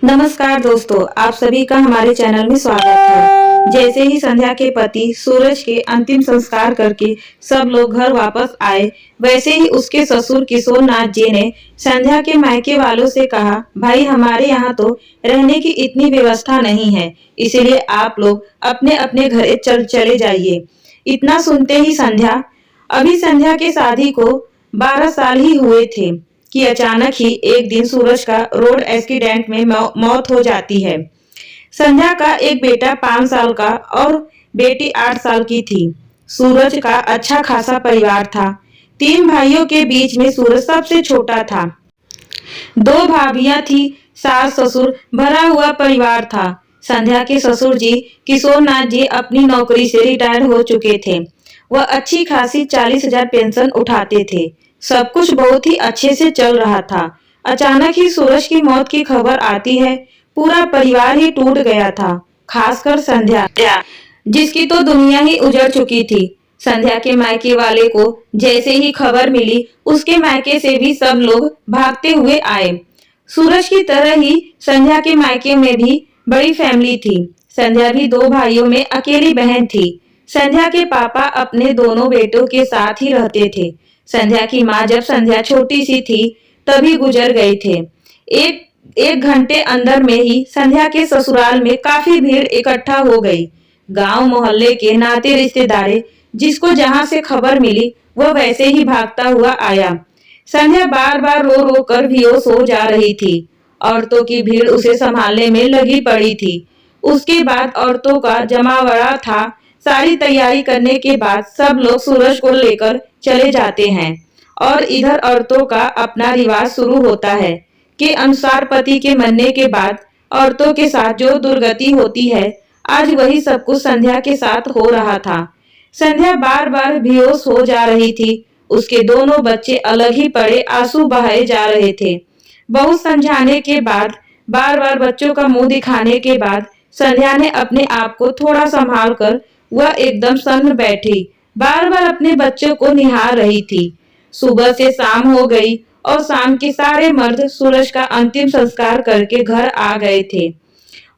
नमस्कार दोस्तों, आप सभी का हमारे चैनल में स्वागत है। जैसे ही संध्या के पति सूरज के अंतिम संस्कार करके सब लोग घर वापस आए, वैसे ही उसके ससुर किशोर नाथ जी ने संध्या के मायके वालों से कहा, भाई हमारे यहाँ तो रहने की इतनी व्यवस्था नहीं है, इसीलिए आप लोग अपने अपने घर चले जाइए। इतना सुनते ही संध्या के शादी को 12 साल ही हुए थे कि अचानक ही एक दिन सूरज का रोड एक्सीडेंट में मौत हो जाती है। संध्या का एक बेटा 5 साल का और बेटी 8 साल की थी। सूरज का अच्छा खासा परिवार था। 3 भाइयों के बीच में सूरज सबसे छोटा था। 2 भाभियां थी, सास ससुर भरा हुआ परिवार था। संध्या के ससुर जी किशोर नाथ जी अपनी नौकरी से रिटायर हो चुके थे। वह अच्छी खासी 40,000 पेंशन उठाते थे। सब कुछ बहुत ही अच्छे से चल रहा था। अचानक ही सूरज की मौत की खबर आती है। पूरा परिवार ही टूट गया था, खासकर संध्या, जिसकी तो दुनिया ही उजड़ चुकी थी। संध्या के मायके वाले को जैसे ही खबर मिली, उसके मायके से भी सब लोग भागते हुए आए। सूरज की तरह ही संध्या के मायके में भी बड़ी फैमिली थी। संध्या भी 2 भाइयों में अकेली बहन थी। संध्या के पापा अपने दोनों बेटों के साथ ही रहते थे। संध्या की माँ जब संध्या छोटी सी थी तभी गुजर गए थे। एक घंटे अंदर में ही संध्या के ससुराल में काफी भीड़ इकट्ठा हो गई। गांव मोहल्ले के नाते रिश्तेदार जिसको जहां से खबर मिली वह वैसे ही भागता हुआ आया। संध्या बार बार रो रो कर बेहोश हो जा रही थी। औरतों की भीड़ उसे संभालने में लगी पड़ी थी। उसके बाद औरतों का जमावड़ा था। सारी तैयारी करने के बाद सब लोग सूरज को लेकर चले जाते हैं और इधर औरतों का अपना रिवाज शुरू होता है कि अनुसार पति के मरने के बाद औरतों के साथ जो दुर्गति होती है, आज वही सब कुछ संध्या के साथ हो रहा था। संध्या बार बार बेहोश हो जा रही थी। उसके दोनों बच्चे अलग ही पड़े आंसू बहाए जा रहे थे। बहुत समझाने के बाद, बार बार बच्चों का मुंह दिखाने के बाद संध्या ने अपने आप को थोड़ा संभाल कर वह एकदम सन्न बैठी बार बार अपने बच्चों को निहार रही थी। सुबह से शाम हो गई और शाम के सारे मर्द सूरज का अंतिम संस्कार करके घर आ गए थे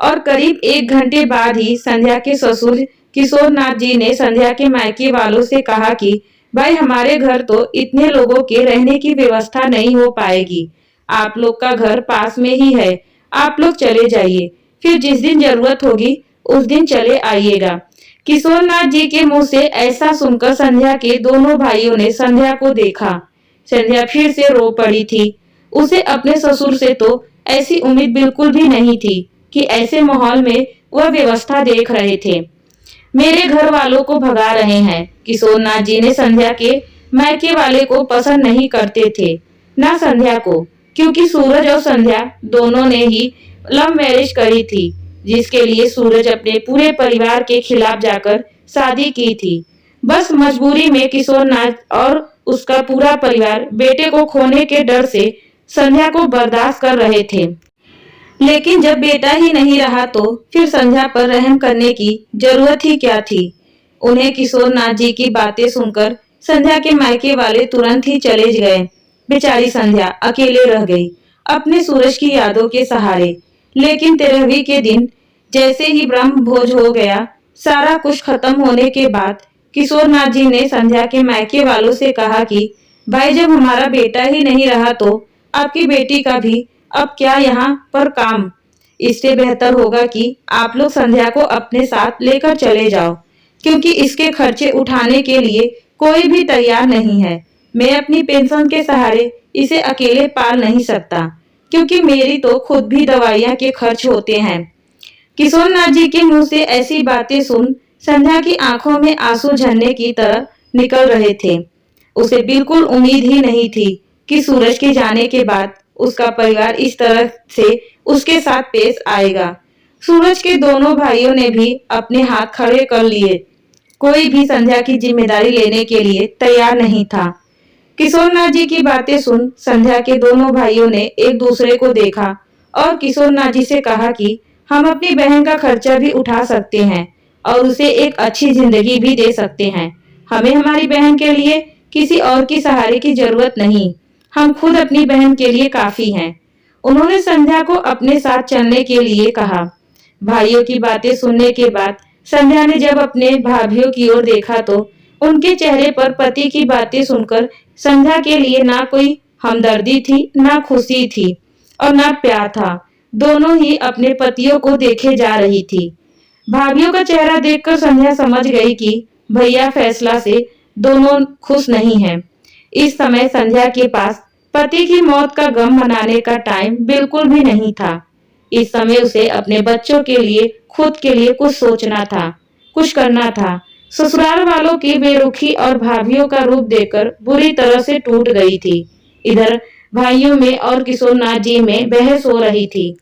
और करीब 1 घंटे बाद ही संध्या के ससुर किशोर नाथ जी ने संध्या के मायके वालों से कहा कि भाई हमारे घर तो इतने लोगों के रहने की व्यवस्था नहीं हो पाएगी। आप लोग का घर पास में ही है, आप लोग चले जाइए, फिर जिस दिन जरूरत होगी उस दिन चले आइएगा। किशोर नाथ जी के मुंह से ऐसा सुनकर संध्या के दोनों भाइयों ने संध्या को देखा। संध्या फिर से रो पड़ी थी। उसे अपने ससुर से तो ऐसी उम्मीद बिल्कुल भी नहीं थी कि ऐसे माहौल में वह व्यवस्था देख रहे थे। मेरे घर वालों को भगा रहे हैं। किशोर नाथ जी ने संध्या के मायके वाले को पसंद नहीं करते थे, ना संध्या को, क्योंकि सूरज और संध्या दोनों ने ही लव मैरिज करी थी, जिसके लिए सूरज अपने पूरे परिवार के खिलाफ जाकर शादी की थी। बस मजबूरी में किशोर नाथ और उसका पूरा परिवार बेटे को खोने के डर से संध्या को बर्दाश्त कर रहे थे। लेकिन जब बेटा ही नहीं रहा तो फिर संध्या पर रहम करने की जरूरत ही क्या थी। उन्हें किशोर नाथ जी की बातें सुनकर संध्या के मायके वाले तुरंत ही चले गए। बेचारी संध्या अकेले रह गई अपने सूरज की यादों के सहारे। लेकिन 13वीं के दिन जैसे ही ब्रह्म भोज हो गया, सारा कुछ खत्म होने के बाद किशोर नाथ जी ने संध्या के मायके वालों से कहा कि भाई जब हमारा बेटा ही नहीं रहा तो आपकी बेटी का भी अब क्या यहाँ पर काम। इससे बेहतर होगा कि आप लोग संध्या को अपने साथ लेकर चले जाओ, क्योंकि इसके खर्चे उठाने के लिए कोई भी तैयार नहीं है। मैं अपनी पेंशन के सहारे इसे अकेले पाल नहीं सकता, क्योंकि मेरी तो खुद भी दवाइयाँ के खर्च होते हैं। किशोर नाथ जी के मुंह से ऐसी बातें सुन संध्या की आंखों में आंसू झरने की तरह निकल रहे थे। उसे बिल्कुल उम्मीद ही नहीं थी कि सूरज के जाने के बाद उसका परिवार इस तरह से उसके साथ पेश आएगा। सूरज के दोनों भाइयों ने भी अपने हाथ खड़े कर लिए। कोई भी संध्या की जिम्मेदारी लेने के लिए तैयार नहीं था। किशोर नाथ जी की बातें सुन संध्या के दोनों भाइयों ने एक दूसरे को देखा और किशोर नाथ जी से कहा कि हम अपनी बहन का खर्चा भी उठा सकते हैं और उसे एक अच्छी जिंदगी भी दे सकते हैं। हमें हमारी बहन के लिए किसी और की सहारे की जरूरत नहीं, हम खुद अपनी बहन के लिए काफी हैं। उन्होंने संध्या को अपने साथ चलने के लिए कहा। भाइयों की बातें सुनने के बाद संध्या ने जब अपने भाभीियों की ओर देखा तो उनके चेहरे पर पति की बातें सुनकर संध्या के लिए ना कोई हमदर्दी थी, ना खुशी थी और ना प्यार था। दोनों ही अपने पतियों को देखे जा रही थी। भाभीियों का चेहरा देखकर संध्या समझ गई कि भैया फैसला से दोनों खुश नहीं हैं। इस समय संध्या के पास पति की मौत का गम मनाने का टाइम बिल्कुल भी नहीं था। इस समय उसे अपने बच्चों के लिए, खुद के लिए कुछ सोचना था, कुछ करना था। ससुराल वालों की बेरुखी और भाभीियों का रूप देखकर बुरी तरह से टूट गई थी। इधर भाइयों में और किशोरनाथ जी में बहस हो रही थी।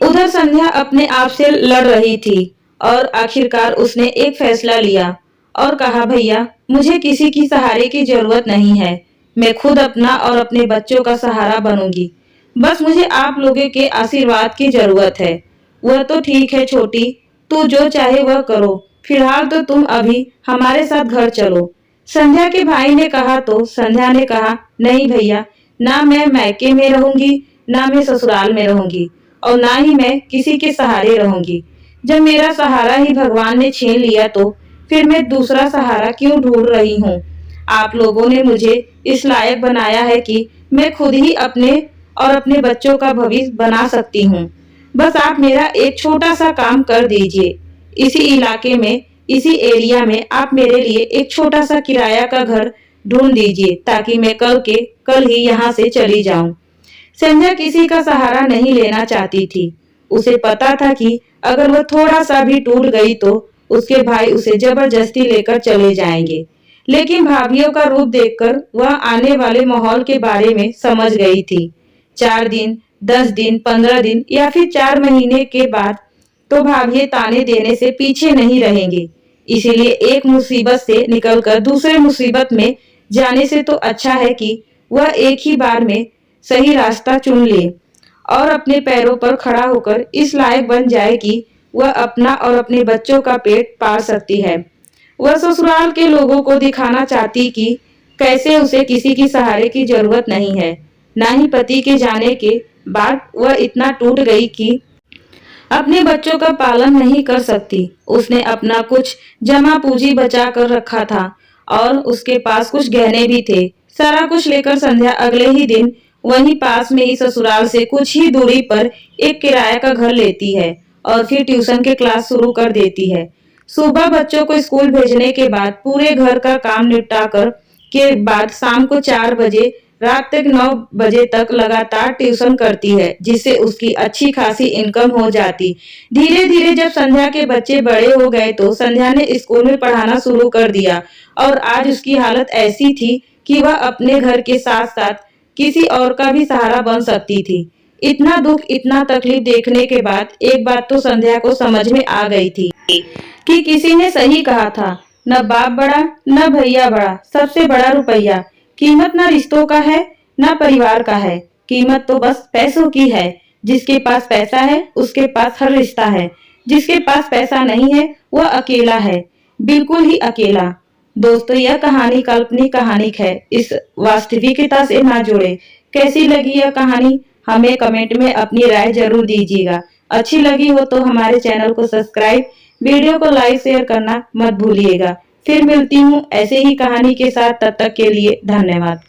उधर संध्या अपने आप से लड़ रही थी और आखिरकार उसने एक फैसला लिया और कहा, भैया मुझे किसी की सहारे की जरूरत नहीं है। मैं खुद अपना और अपने बच्चों का सहारा बनूंगी। बस मुझे आप लोगों के आशीर्वाद की जरूरत है। वह तो ठीक है छोटी, तू जो चाहे वह करो। फिलहाल तो तुम अभी हमारे साथ घर चलो। संध्या के भाई ने कहा तो संध्या ने कहा, नहीं भैया, ना मैं मायके में रहूंगी, ना मैं ससुराल में रहूंगी और ना ही मैं किसी के सहारे रहूंगी। जब मेरा सहारा ही भगवान ने छीन लिया तो फिर मैं दूसरा सहारा क्यों ढूंढ रही हूँ। आप लोगों ने मुझे इस लायक बनाया है कि मैं खुद ही अपने और अपने बच्चों का भविष्य बना सकती हूँ। बस आप मेरा एक छोटा सा काम कर दीजिए। इसी इलाके में, इसी एरिया में आप मेरे लिए एक छोटा सा किराया का घर ढूंढ दीजिए ताकि मैं कल ही यहाँ से चली जाऊं। संध्या किसी का सहारा नहीं लेना चाहती थी। उसे पता था कि अगर वह थोड़ा सा भी टूट गई तो उसके भाई उसे जबरदस्ती लेकर चले जाएंगे। लेकिन भाभीियों का रूप देखकर वह आने वाले माहौल के बारे में समझ गई थी। 4 दिन, 10 दिन, 15 दिन या फिर 4 महीने के बाद तो भाभी ताने देने से पीछे नहीं रहेंगे। इसीलिए एक मुसीबत से निकलकर दूसरे मुसीबत में जाने से तो अच्छा है कि वह एक ही बार में सही रास्ता चुन ले और अपने पैरों पर खड़ा होकर इस लायक बन जाए कि वह अपना और अपने बच्चों का पेट पाल सकती है। वह ससुराल के लोगों को दिखाना चाहती कि कैसे उसे किसी की सहारे की जरूरत नहीं है। ना ही पति के जाने के बाद वह इतना टूट गई कि अपने बच्चों का पालन नहीं कर सकती। उसने अपना कुछ जमा पूंजी बचा कर रखा था और उसके पास कुछ गहने भी थे। सारा कुछ लेकर संध्या अगले ही दिन वहीं पास में ही ससुराल से कुछ ही दूरी पर एक किराया का घर लेती है और फिर ट्यूशन के क्लास शुरू कर देती है। सुबह बच्चों को स्कूल भेजने के बाद पूरे घर का काम निपटाकर के बाद शाम को 4 बजे रात तक 9 बजे तक लगातार ट्यूशन करती है, जिससे उसकी अच्छी खासी इनकम हो जाती। धीरे धीरे जब संध्या के बच्चे बड़े हो गए तो संध्या ने स्कूल में पढ़ाना शुरू कर दिया और आज उसकी हालत ऐसी थी कि वह अपने घर के साथ साथ किसी और का भी सहारा बन सकती थी। इतना दुख, इतना तकलीफ देखने के बाद एक बात तो संध्या को समझ में आ गई थी कि किसी ने सही कहा था, न बाप बड़ा न भैया बड़ा, सबसे बड़ा रुपया। कीमत न रिश्तों का है न परिवार का है, कीमत तो बस पैसों की है। जिसके पास पैसा है उसके पास हर रिश्ता है, जिसके पास पैसा नहीं है वह अकेला है, बिल्कुल ही अकेला। दोस्तों, यह कहानी काल्पनिक कहानी है, इस वास्तविकता से ना जुड़े। कैसी लगी यह कहानी हमें कमेंट में अपनी राय जरूर दीजिएगा। अच्छी लगी हो तो हमारे चैनल को सब्सक्राइब, वीडियो को लाइक शेयर करना मत भूलिएगा। फिर मिलती हूँ ऐसे ही कहानी के साथ, तब तक के लिए धन्यवाद।